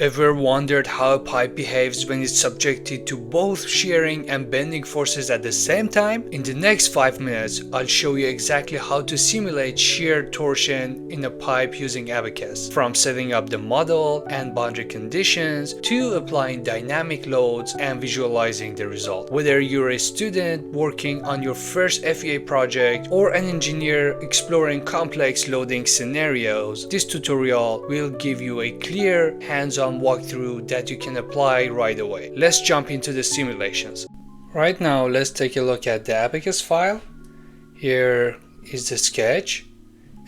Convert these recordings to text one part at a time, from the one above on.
Ever wondered how a pipe behaves when it's subjected to both shearing and bending forces at the same time? In the next 5 minutes, I'll show you exactly how to simulate shear torsion in a pipe using Abaqus, from setting up the model and boundary conditions to applying dynamic loads and visualizing the result. Whether you're a student working on your first FEA project or an engineer exploring complex loading scenarios, this tutorial will give you a clear, hands-on walkthrough that you can apply right away. Let's jump into the simulations. Right now, let's take a look at the Abaqus file. Here is the sketch.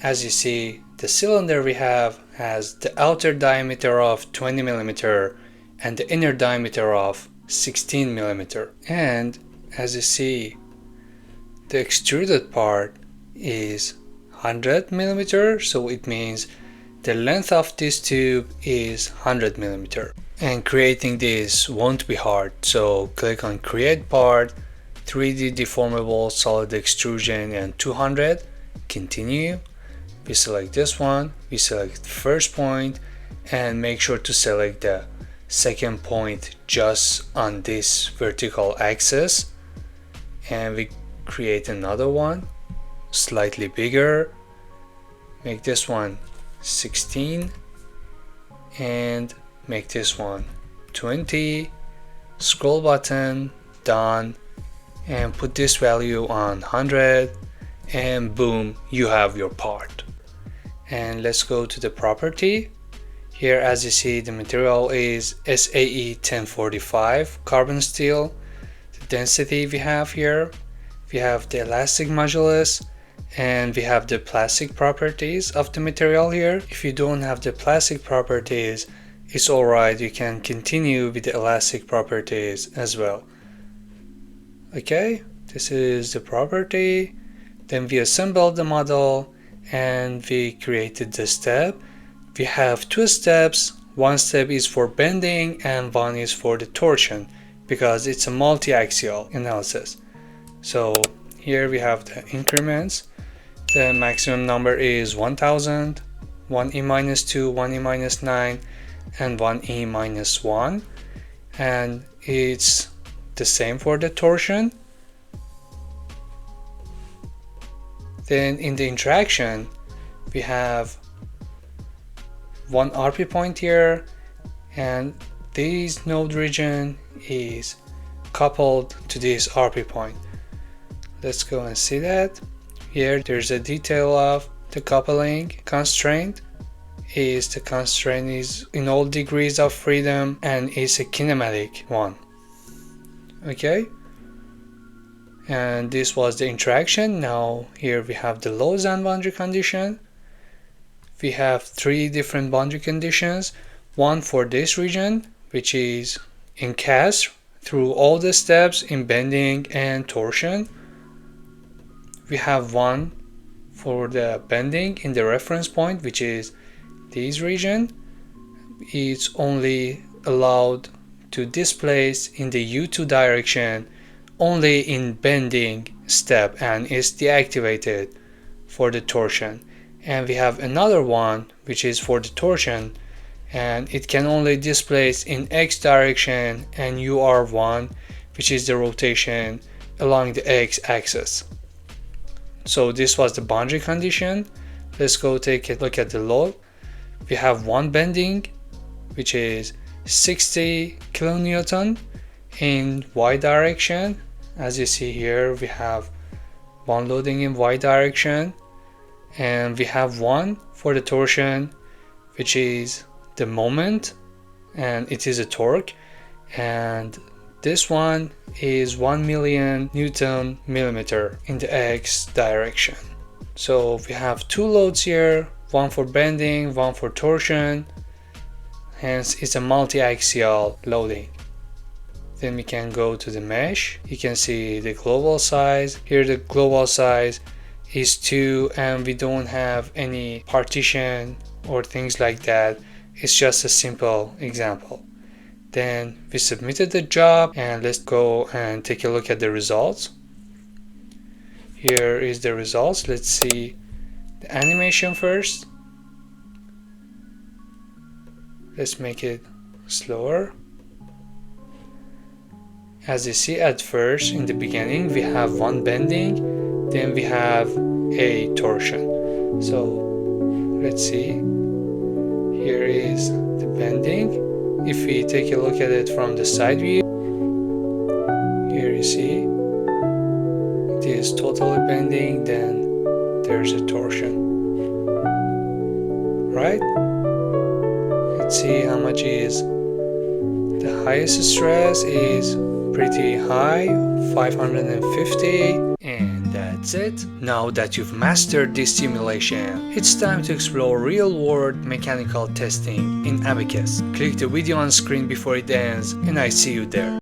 As you see, the cylinder we have has the outer diameter of 20 mm and the inner diameter of 16 mm. And as you see, the extruded part is 100 mm, so it means the length of this tube is 100 mm. And creating this won't be hard, so click on create part, 3D deformable solid extrusion and 200, continue. We select this one, we select the first point, and make sure to select the second point just on this vertical axis. And we create another one, slightly bigger, make this one 16 and make this one 20, scroll button, done, and put this value on 100, and boom, you have your part. And let's go to the property. Here, as you see, the material is SAE 1045 carbon steel. The density we have here, we have the elastic modulus, and we have the plastic properties of the material here. If you don't have the plastic properties, it's alright, you can continue with the elastic properties as well. Okay, this is the property. Then we assembled the model and we created the step. We have two steps. One step is for bending and one is for the torsion, because it's a multi-axial analysis. So here we have the increments. The maximum number is 1000, 1e-2, 1e-9, and 1e-1. And it's the same for the torsion. Then in the interaction, we have one RP point here, and this node region is coupled to this RP point. Let's go and see that. Here there's a detail of the coupling constraint. The constraint is in all degrees of freedom and it's a kinematic one. Okay, and this was the interaction. Now here we have the loads and boundary condition. We have three different boundary conditions. One for this region, which is in cast through all the steps in bending and torsion. We have one for the bending in the reference point, which is this region. It's only allowed to displace in the U2 direction only in bending step, and is deactivated for the torsion. And we have another one which is for the torsion, and it can only displace in X direction and UR1, which is the rotation along the X axis. So this was the boundary condition. Let's go take a look at the load. We have one bending, which is 60 kilonewton in Y direction. As you see here, we have one loading in Y direction, and we have one for the torsion, which is the moment, and it is a torque, and this one is 1 million Newton millimeter in the X direction. So we have two loads here, one for bending, one for torsion, hence it's a multi-axial loading. Then we can go to the mesh. You can see the global size. Here the global size is 2, and we don't have any partition or things like that. It's just a simple example. Then we submitted the job, and let's go and take a look at the results. Here is the results. Let's see the animation first. Let's make it slower. As you see, at first in the beginning we have one bending, then we have a torsion. So let's see, here is the bending. If we take a look at it from the side view, here you see it is totally bending, then there's a torsion, right? Let's see how much is the highest stress. Is pretty high, 550, and that's it. Now that you've mastered this simulation, it's time to explore real-world mechanical testing in Abaqus. Click the video on screen before it ends, and I see you there.